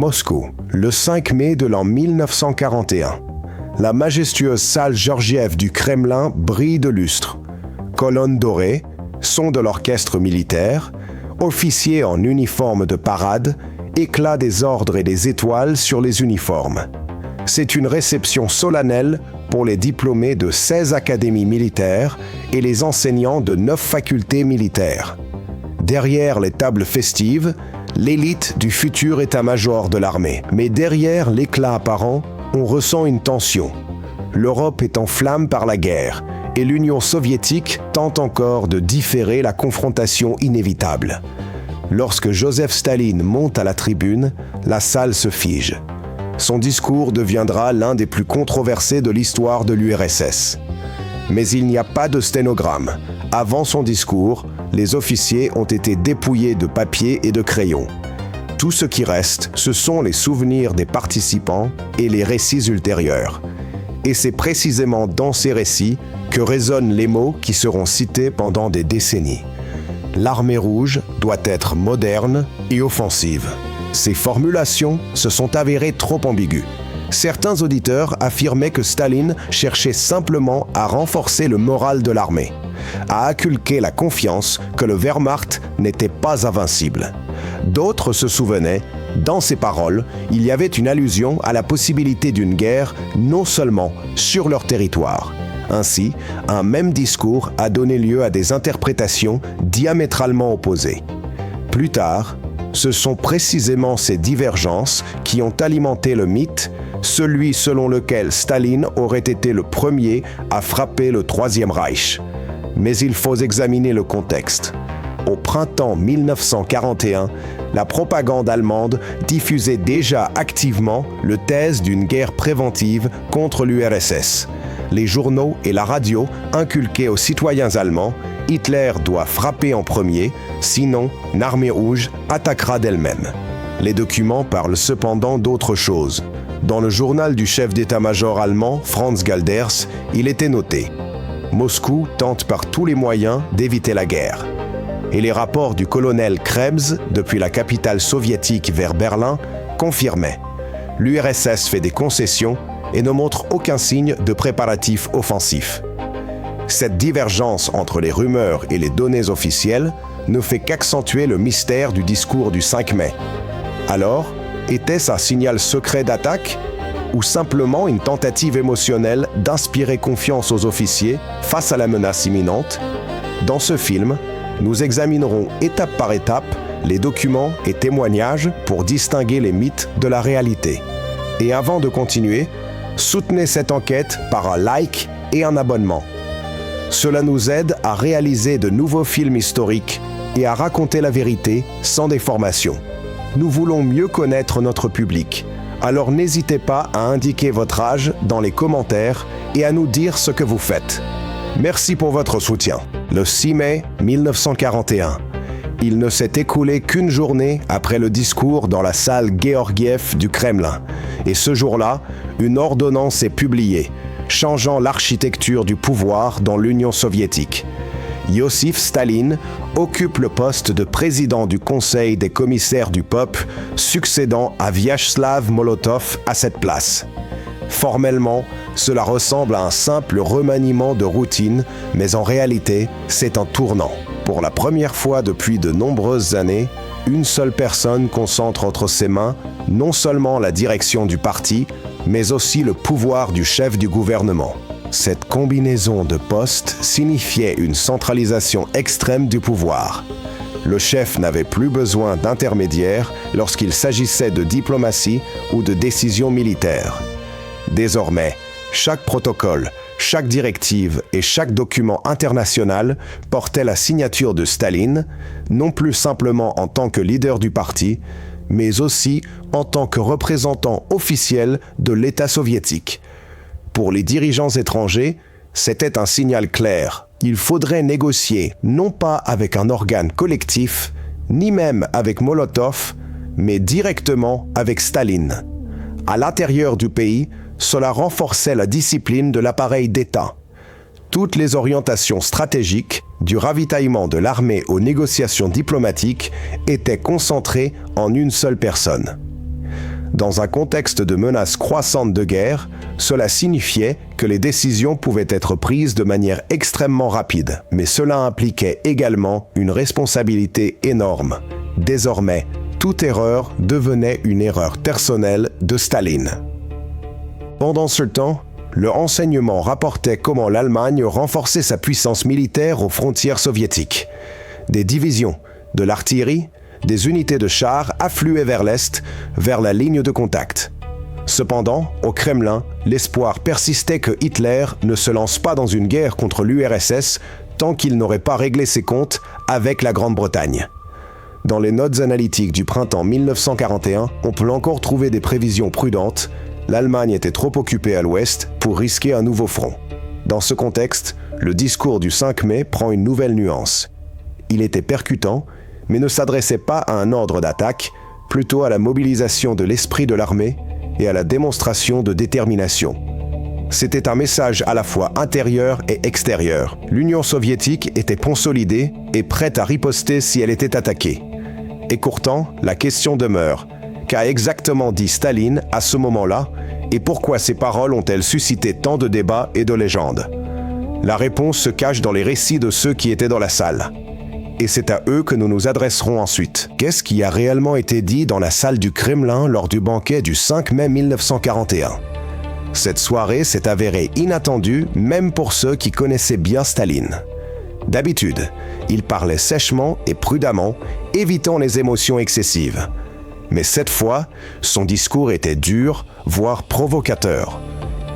Moscou, le 5 mai de l'an 1941. La majestueuse salle Georgiev du Kremlin brille de lustre. Colonnes dorées, son de l'orchestre militaire, officiers en uniforme de parade, éclat des ordres et des étoiles sur les uniformes. C'est une réception solennelle pour les diplômés de 16 académies militaires et les enseignants de 9 facultés militaires. Derrière les tables festives, l'élite du futur état-major de l'armée. Mais derrière l'éclat apparent, on ressent une tension. L'Europe est en flammes par la guerre et l'Union soviétique tente encore de différer la confrontation inévitable. Lorsque Joseph Staline monte à la tribune, la salle se fige. Son discours deviendra l'un des plus controversés de l'histoire de l'URSS. Mais il n'y a pas de sténogramme. Avant son discours, les officiers ont été dépouillés de papier et de crayons. Tout ce qui reste, ce sont les souvenirs des participants et les récits ultérieurs. Et c'est précisément dans ces récits que résonnent les mots qui seront cités pendant des décennies. L'armée rouge doit être moderne et offensive. Ces formulations se sont avérées trop ambiguës. Certains auditeurs affirmaient que Staline cherchait simplement à renforcer le moral de l'armée, à inculquer la confiance que le Wehrmacht n'était pas invincible. D'autres se souvenaient, dans ces paroles, il y avait une allusion à la possibilité d'une guerre non seulement sur leur territoire. Ainsi, un même discours a donné lieu à des interprétations diamétralement opposées. Plus tard, ce sont précisément ces divergences qui ont alimenté le mythe, celui selon lequel Staline aurait été le premier à frapper le Troisième Reich. Mais il faut examiner le contexte. Au printemps 1941, la propagande allemande diffusait déjà activement le thèse d'une guerre préventive contre l'URSS. Les journaux et la radio inculquaient aux citoyens allemands « Hitler doit frapper en premier, sinon l'armée rouge attaquera d'elle-même ». Les documents parlent cependant d'autre chose. Dans le journal du chef d'état-major allemand, Franz Galders, il était noté « Moscou tente par tous les moyens d'éviter la guerre ». Et les rapports du colonel Krebs, depuis la capitale soviétique vers Berlin, confirmaient « L'URSS fait des concessions et ne montre aucun signe de préparatifs offensifs ». Cette divergence entre les rumeurs et les données officielles ne fait qu'accentuer le mystère du discours du 5 mai. Alors, était-ce un signal secret d'attaque ou simplement une tentative émotionnelle d'inspirer confiance aux officiers face à la menace imminente? Dans ce film, nous examinerons étape par étape les documents et témoignages pour distinguer les mythes de la réalité. Et avant de continuer, soutenez cette enquête par un like et un abonnement. Cela nous aide à réaliser de nouveaux films historiques et à raconter la vérité sans déformation. Nous voulons mieux connaître notre public, alors n'hésitez pas à indiquer votre âge dans les commentaires et à nous dire ce que vous faites. Merci pour votre soutien. Le 6 mai 1941. Il ne s'est écoulé qu'une journée après le discours dans la salle Georgiev du Kremlin. Et ce jour-là, une ordonnance est publiée, changeant l'architecture du pouvoir dans l'Union soviétique. Iosif Staline occupe le poste de président du Conseil des commissaires du peuple, succédant à Vyacheslav Molotov à cette place. Formellement, cela ressemble à un simple remaniement de routine, mais en réalité, c'est un tournant. Pour la première fois depuis de nombreuses années, une seule personne concentre entre ses mains non seulement la direction du parti, mais aussi le pouvoir du chef du gouvernement. Cette combinaison de postes signifiait une centralisation extrême du pouvoir. Le chef n'avait plus besoin d'intermédiaires lorsqu'il s'agissait de diplomatie ou de décisions militaires. Désormais, chaque protocole, chaque directive et chaque document international portait la signature de Staline, non plus simplement en tant que leader du parti, mais aussi en tant que représentant officiel de l'État soviétique. Pour les dirigeants étrangers, c'était un signal clair. Il faudrait négocier non pas avec un organe collectif, ni même avec Molotov, mais directement avec Staline. À l'intérieur du pays, cela renforçait la discipline de l'appareil d'État. Toutes les orientations stratégiques, du ravitaillement de l'armée aux négociations diplomatiques, étaient concentrées en une seule personne. Dans un contexte de menace croissante de guerre, cela signifiait que les décisions pouvaient être prises de manière extrêmement rapide, mais cela impliquait également une responsabilité énorme. Désormais, toute erreur devenait une erreur personnelle de Staline. Pendant ce temps, le renseignement rapportait comment l'Allemagne renforçait sa puissance militaire aux frontières soviétiques. Des divisions, de l'artillerie, des unités de chars affluaient vers l'Est, vers la ligne de contact. Cependant, au Kremlin, l'espoir persistait que Hitler ne se lance pas dans une guerre contre l'URSS tant qu'il n'aurait pas réglé ses comptes avec la Grande-Bretagne. Dans les notes analytiques du printemps 1941, on peut encore trouver des prévisions prudentes. L'Allemagne était trop occupée à l'ouest pour risquer un nouveau front. Dans ce contexte, le discours du 5 mai prend une nouvelle nuance. Il était percutant, mais ne s'adressait pas à un ordre d'attaque, plutôt à la mobilisation de l'esprit de l'armée et à la démonstration de détermination. C'était un message à la fois intérieur et extérieur. L'Union soviétique était consolidée et prête à riposter si elle était attaquée. Écourtant, la question demeure. Qu'a exactement dit Staline à ce moment-là et pourquoi ces paroles ont-elles suscité tant de débats et de légendes? La réponse se cache dans les récits de ceux qui étaient dans la salle. Et c'est à eux que nous nous adresserons ensuite. Qu'est-ce qui a réellement été dit dans la salle du Kremlin lors du banquet du 5 mai 1941? Cette soirée s'est avérée inattendue même pour ceux qui connaissaient bien Staline. D'habitude, il parlait sèchement et prudemment, évitant les émotions excessives. Mais cette fois, son discours était dur, voire provocateur.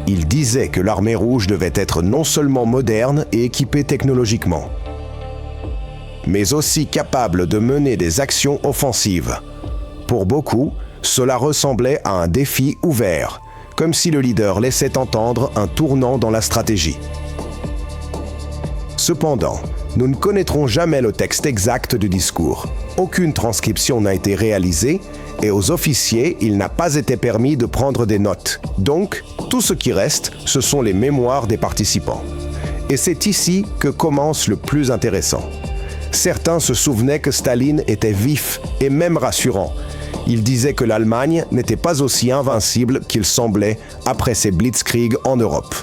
Il disait que l'armée rouge devait être non seulement moderne et équipée technologiquement, mais aussi capable de mener des actions offensives. Pour beaucoup, cela ressemblait à un défi ouvert, comme si le leader laissait entendre un tournant dans la stratégie. Cependant, nous ne connaîtrons jamais le texte exact du discours. Aucune transcription n'a été réalisée et aux officiers, il n'a pas été permis de prendre des notes. Donc, tout ce qui reste, ce sont les mémoires des participants. Et c'est ici que commence le plus intéressant. Certains se souvenaient que Staline était vif et même rassurant. Il disait que l'Allemagne n'était pas aussi invincible qu'il semblait après ses blitzkrieg en Europe.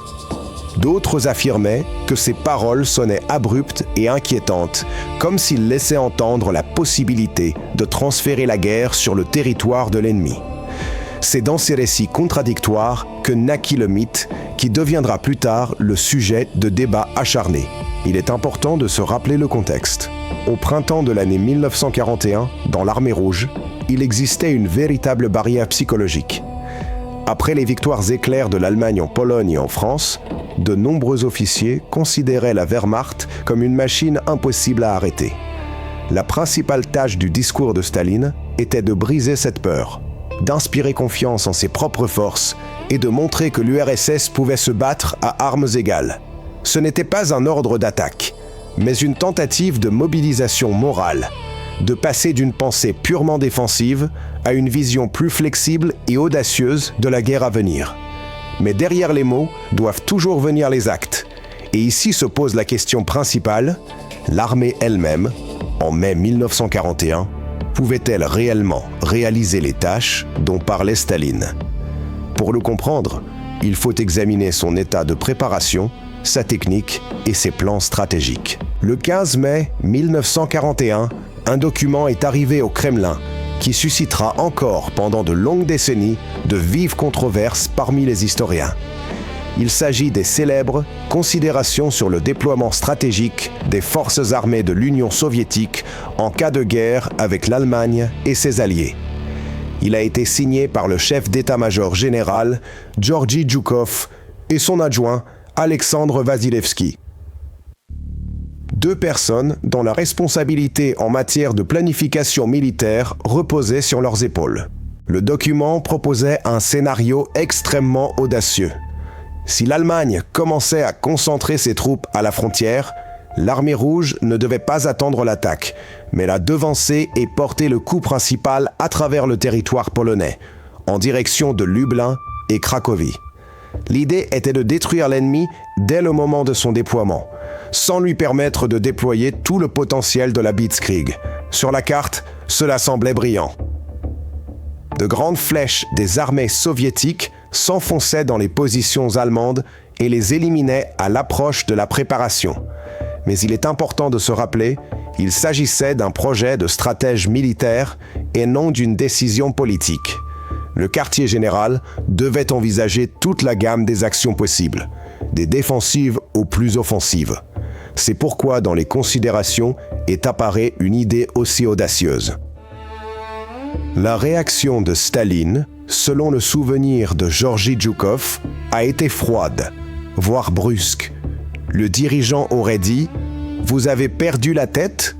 D'autres affirmaient que ses paroles sonnaient abruptes et inquiétantes, comme s'il laissait entendre la possibilité de transférer la guerre sur le territoire de l'ennemi. C'est dans ces récits contradictoires que naquit le mythe, qui deviendra plus tard le sujet de débats acharnés. Il est important de se rappeler le contexte. Au printemps de l'année 1941, dans l'armée rouge, il existait une véritable barrière psychologique. Après les victoires éclairs de l'Allemagne en Pologne et en France, de nombreux officiers considéraient la Wehrmacht comme une machine impossible à arrêter. La principale tâche du discours de Staline était de briser cette peur, d'inspirer confiance en ses propres forces et de montrer que l'URSS pouvait se battre à armes égales. Ce n'était pas un ordre d'attaque, mais une tentative de mobilisation morale, de passer d'une pensée purement défensive à une vision plus flexible et audacieuse de la guerre à venir. Mais derrière les mots doivent toujours venir les actes. Et ici se pose la question principale, l'armée elle-même, en mai 1941, pouvait-elle réellement réaliser les tâches dont parlait Staline? Pour le comprendre, il faut examiner son état de préparation, sa technique et ses plans stratégiques. Le 15 mai 1941, un document est arrivé au Kremlin qui suscitera encore pendant de longues décennies de vives controverses parmi les historiens. Il s'agit des célèbres Considérations sur le déploiement stratégique des forces armées de l'Union soviétique en cas de guerre avec l'Allemagne et ses alliés. Il a été signé par le chef d'état-major général Georgi Zhukov et son adjoint Alexandre Vasilevski. Deux personnes dont la responsabilité en matière de planification militaire reposait sur leurs épaules. Le document proposait un scénario extrêmement audacieux. Si l'Allemagne commençait à concentrer ses troupes à la frontière, l'armée rouge ne devait pas attendre l'attaque, mais la devancer et porter le coup principal à travers le territoire polonais, en direction de Lublin et Cracovie. L'idée était de détruire l'ennemi dès le moment de son déploiement, sans lui permettre de déployer tout le potentiel de la Blitzkrieg. Sur la carte, cela semblait brillant. De grandes flèches des armées soviétiques s'enfonçaient dans les positions allemandes et les éliminaient à l'approche de la préparation. Mais il est important de se rappeler, il s'agissait d'un projet de stratège militaire et non d'une décision politique. Le quartier général devait envisager toute la gamme des actions possibles, des défensives aux plus offensives. C'est pourquoi dans les considérations est apparue une idée aussi audacieuse. La réaction de Staline, selon le souvenir de Georgi Zhukov, a été froide, voire brusque. Le dirigeant aurait dit « Vous avez perdu la tête ?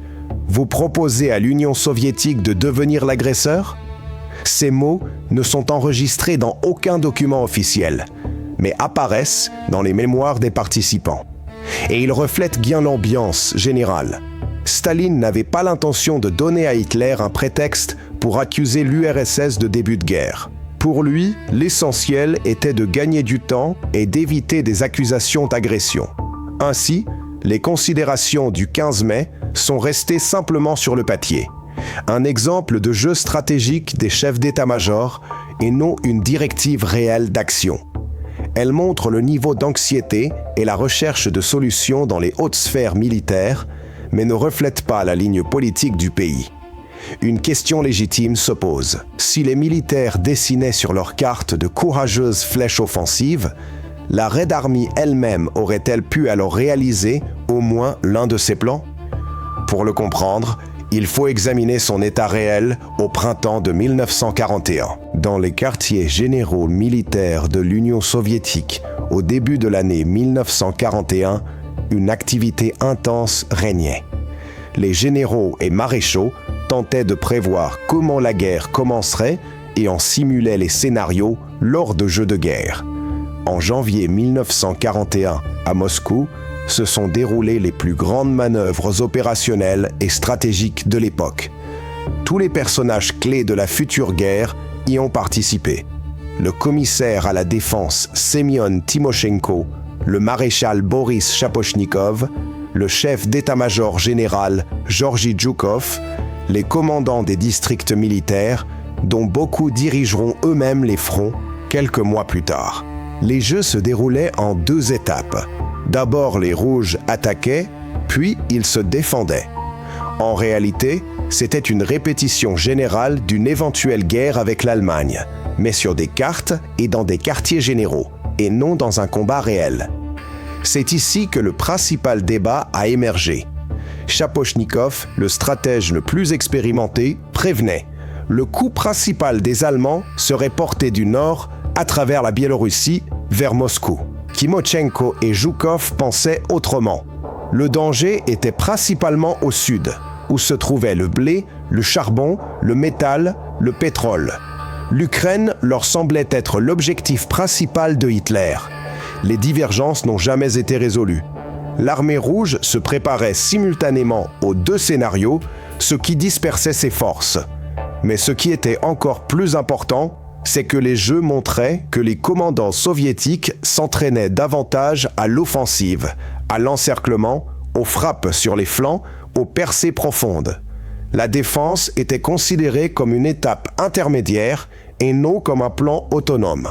Vous proposez à l'Union soviétique de devenir l'agresseur ?» Ces mots ne sont enregistrés dans aucun document officiel, mais apparaissent dans les mémoires des participants. Et ils reflètent bien l'ambiance générale. Staline n'avait pas l'intention de donner à Hitler un prétexte pour accuser l'URSS de début de guerre. Pour lui, l'essentiel était de gagner du temps et d'éviter des accusations d'agression. Ainsi, les considérations du 15 mai sont restées simplement sur le papier. Un exemple de jeu stratégique des chefs d'état-major et non une directive réelle d'action. Elle montre le niveau d'anxiété et la recherche de solutions dans les hautes sphères militaires, mais ne reflète pas la ligne politique du pays. Une question légitime se pose. Si les militaires dessinaient sur leur carte de courageuses flèches offensives, la Red Army elle-même aurait-elle pu alors réaliser au moins l'un de ces plans ? Pour le comprendre, il faut examiner son état réel au printemps de 1941. Dans les quartiers généraux militaires de l'Union soviétique, au début de l'année 1941, une activité intense régnait. Les généraux et maréchaux tentaient de prévoir comment la guerre commencerait et en simulaient les scénarios lors de jeux de guerre. En janvier 1941, à Moscou, se sont déroulées les plus grandes manœuvres opérationnelles et stratégiques de l'époque. Tous les personnages clés de la future guerre y ont participé. Le commissaire à la défense Semyon Timoshenko, le maréchal Boris Shapochnikov, le chef d'état-major général Georgi Zhukov, les commandants des districts militaires, dont beaucoup dirigeront eux-mêmes les fronts quelques mois plus tard. Les jeux se déroulaient en 2 étapes. D'abord, les Rouges attaquaient, puis ils se défendaient. En réalité, c'était une répétition générale d'une éventuelle guerre avec l'Allemagne, mais sur des cartes et dans des quartiers généraux, et non dans un combat réel. C'est ici que le principal débat a émergé. Shapochnikov, le stratège le plus expérimenté, prévenait. Le coup principal des Allemands serait porté du nord à travers la Biélorussie vers Moscou. Timoshenko et Zhukov pensaient autrement. Le danger était principalement au sud, où se trouvaient le blé, le charbon, le métal, le pétrole. L'Ukraine leur semblait être l'objectif principal de Hitler. Les divergences n'ont jamais été résolues. L'armée rouge se préparait simultanément aux 2 scénarios, ce qui dispersait ses forces. Mais ce qui était encore plus important, c'est que les jeux montraient que les commandants soviétiques s'entraînaient davantage à l'offensive, à l'encerclement, aux frappes sur les flancs, aux percées profondes. La défense était considérée comme une étape intermédiaire et non comme un plan autonome.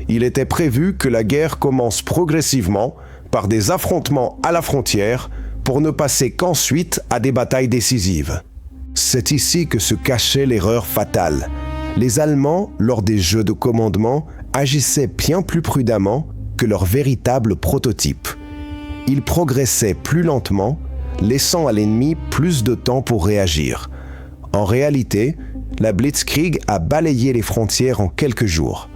Il était prévu que la guerre commence progressivement par des affrontements à la frontière pour ne passer qu'ensuite à des batailles décisives. C'est ici que se cachait l'erreur fatale. Les Allemands, lors des jeux de commandement, agissaient bien plus prudemment que leur véritable prototype. Ils progressaient plus lentement, laissant à l'ennemi plus de temps pour réagir. En réalité, la Blitzkrieg a balayé les frontières en quelques jours.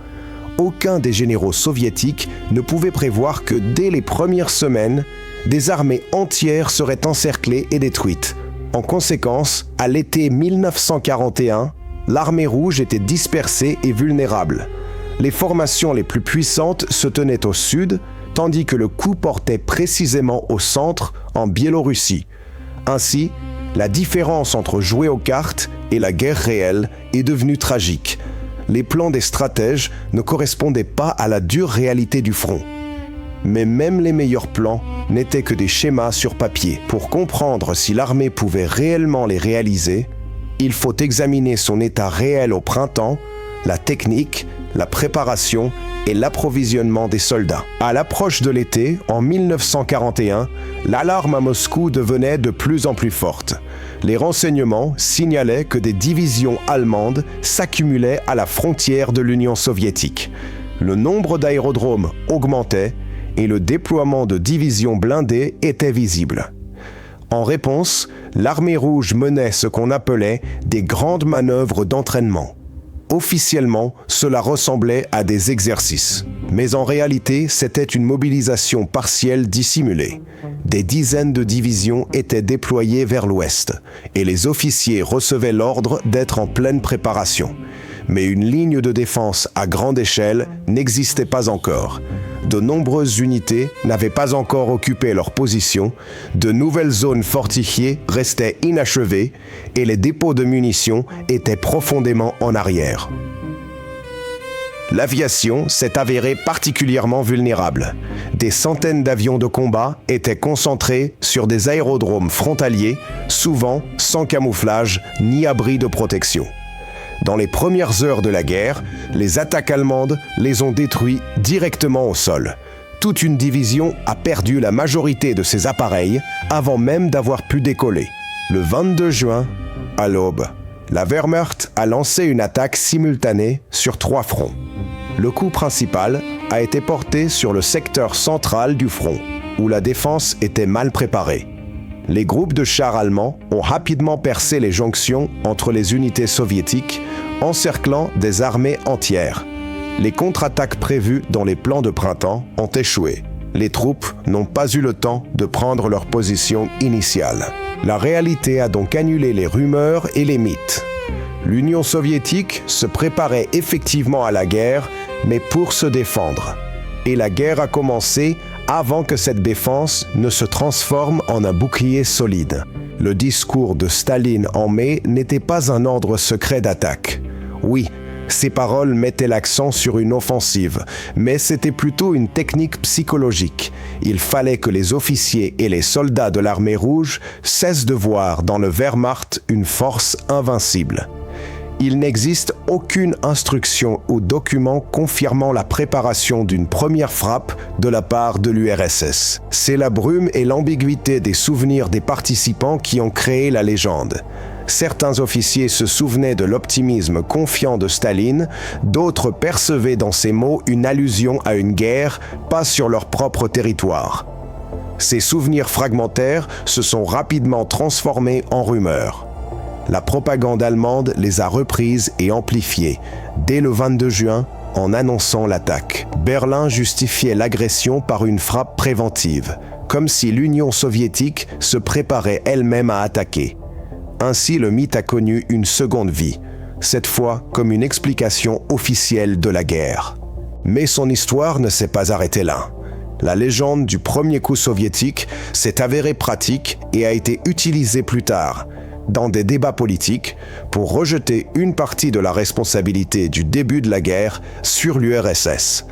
Aucun des généraux soviétiques ne pouvait prévoir que dès les premières semaines, des armées entières seraient encerclées et détruites. En conséquence, à l'été 1941, l'armée rouge était dispersée et vulnérable. Les formations les plus puissantes se tenaient au sud, tandis que le coup portait précisément au centre, en Biélorussie. Ainsi, la différence entre jouer aux cartes et la guerre réelle est devenue tragique. Les plans des stratèges ne correspondaient pas à la dure réalité du front. Mais même les meilleurs plans n'étaient que des schémas sur papier. Pour comprendre si l'armée pouvait réellement les réaliser, il faut examiner son état réel au printemps, la technique, la préparation et l'approvisionnement des soldats. À l'approche de l'été, en 1941, l'alarme à Moscou devenait de plus en plus forte. Les renseignements signalaient que des divisions allemandes s'accumulaient à la frontière de l'Union soviétique. Le nombre d'aérodromes augmentait et le déploiement de divisions blindées était visible. En réponse, l'armée rouge menait ce qu'on appelait des grandes manœuvres d'entraînement. Officiellement, cela ressemblait à des exercices. Mais en réalité, c'était une mobilisation partielle dissimulée. Des dizaines de divisions étaient déployées vers l'ouest, et les officiers recevaient l'ordre d'être en pleine préparation. Mais une ligne de défense à grande échelle n'existait pas encore. De nombreuses unités n'avaient pas encore occupé leur position, de nouvelles zones fortifiées restaient inachevées et les dépôts de munitions étaient profondément en arrière. L'aviation s'est avérée particulièrement vulnérable. Des centaines d'avions de combat étaient concentrés sur des aérodromes frontaliers, souvent sans camouflage ni abri de protection. Dans les premières heures de la guerre, les attaques allemandes les ont détruits directement au sol. Toute une division a perdu la majorité de ses appareils avant même d'avoir pu décoller. Le 22 juin, à l'aube, la Wehrmacht a lancé une attaque simultanée sur 3 fronts. Le coup principal a été porté sur le secteur central du front, où la défense était mal préparée. Les groupes de chars allemands ont rapidement percé les jonctions entre les unités soviétiques, encerclant des armées entières. Les contre-attaques prévues dans les plans de printemps ont échoué. Les troupes n'ont pas eu le temps de prendre leur position initiale. La réalité a donc annulé les rumeurs et les mythes. L'Union soviétique se préparait effectivement à la guerre, mais pour se défendre. Et la guerre a commencé avant que cette défense ne se transforme en un bouclier solide. Le discours de Staline en mai n'était pas un ordre secret d'attaque. Oui, ces paroles mettaient l'accent sur une offensive, mais c'était plutôt une technique psychologique. Il fallait que les officiers et les soldats de l'armée rouge cessent de voir dans le Wehrmacht une force invincible. Il n'existe aucune instruction ou document confirmant la préparation d'une première frappe de la part de l'URSS. C'est la brume et l'ambiguïté des souvenirs des participants qui ont créé la légende. Certains officiers se souvenaient de l'optimisme confiant de Staline, d'autres percevaient dans ces mots une allusion à une guerre, pas sur leur propre territoire. Ces souvenirs fragmentaires se sont rapidement transformés en rumeurs. La propagande allemande les a reprises et amplifiées dès le 22 juin en annonçant l'attaque. Berlin justifiait l'agression par une frappe préventive, comme si l'Union soviétique se préparait elle-même à attaquer. Ainsi, le mythe a connu une seconde vie, cette fois comme une explication officielle de la guerre. Mais son histoire ne s'est pas arrêtée là. La légende du premier coup soviétique s'est avérée pratique et a été utilisée plus tard, dans des débats politiques, pour rejeter une partie de la responsabilité du début de la guerre sur l'URSS.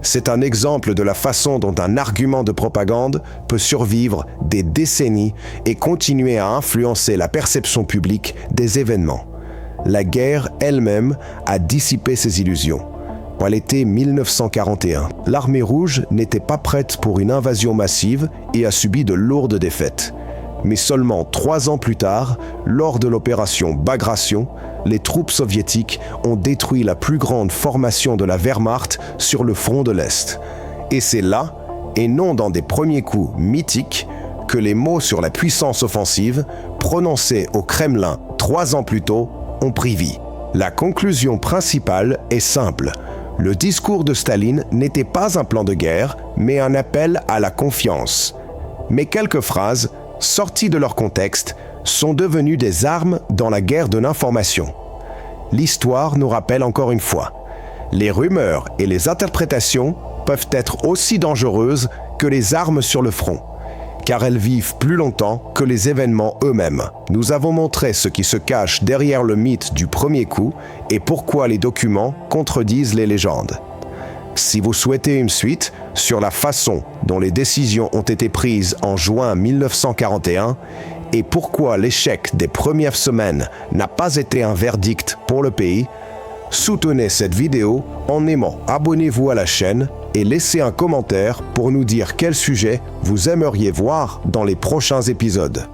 C'est un exemple de la façon dont un argument de propagande peut survivre des décennies et continuer à influencer la perception publique des événements. La guerre elle-même a dissipé ces illusions. À l'été 1941, l'armée rouge n'était pas prête pour une invasion massive et a subi de lourdes défaites. Mais seulement 3 ans plus tard, lors de l'opération Bagration, les troupes soviétiques ont détruit la plus grande formation de la Wehrmacht sur le front de l'Est. Et c'est là, et non dans des premiers coups mythiques, que les mots sur la puissance offensive, prononcés au Kremlin 3 ans plus tôt, ont pris vie. La conclusion principale est simple. Le discours de Staline n'était pas un plan de guerre, mais un appel à la confiance. Mais quelques phrases, sorties de leur contexte, sont devenues des armes dans la guerre de l'information. L'histoire nous rappelle encore une fois, les rumeurs et les interprétations peuvent être aussi dangereuses que les armes sur le front, car elles vivent plus longtemps que les événements eux-mêmes. Nous avons montré ce qui se cache derrière le mythe du premier coup et pourquoi les documents contredisent les légendes. Si vous souhaitez une suite sur la façon dont les décisions ont été prises en juin 1941 et pourquoi l'échec des premières semaines n'a pas été un verdict pour le pays, Soutenez cette vidéo en aimant, abonnez-vous à la chaîne et laissez un commentaire pour nous dire quel sujet vous aimeriez voir dans les prochains épisodes.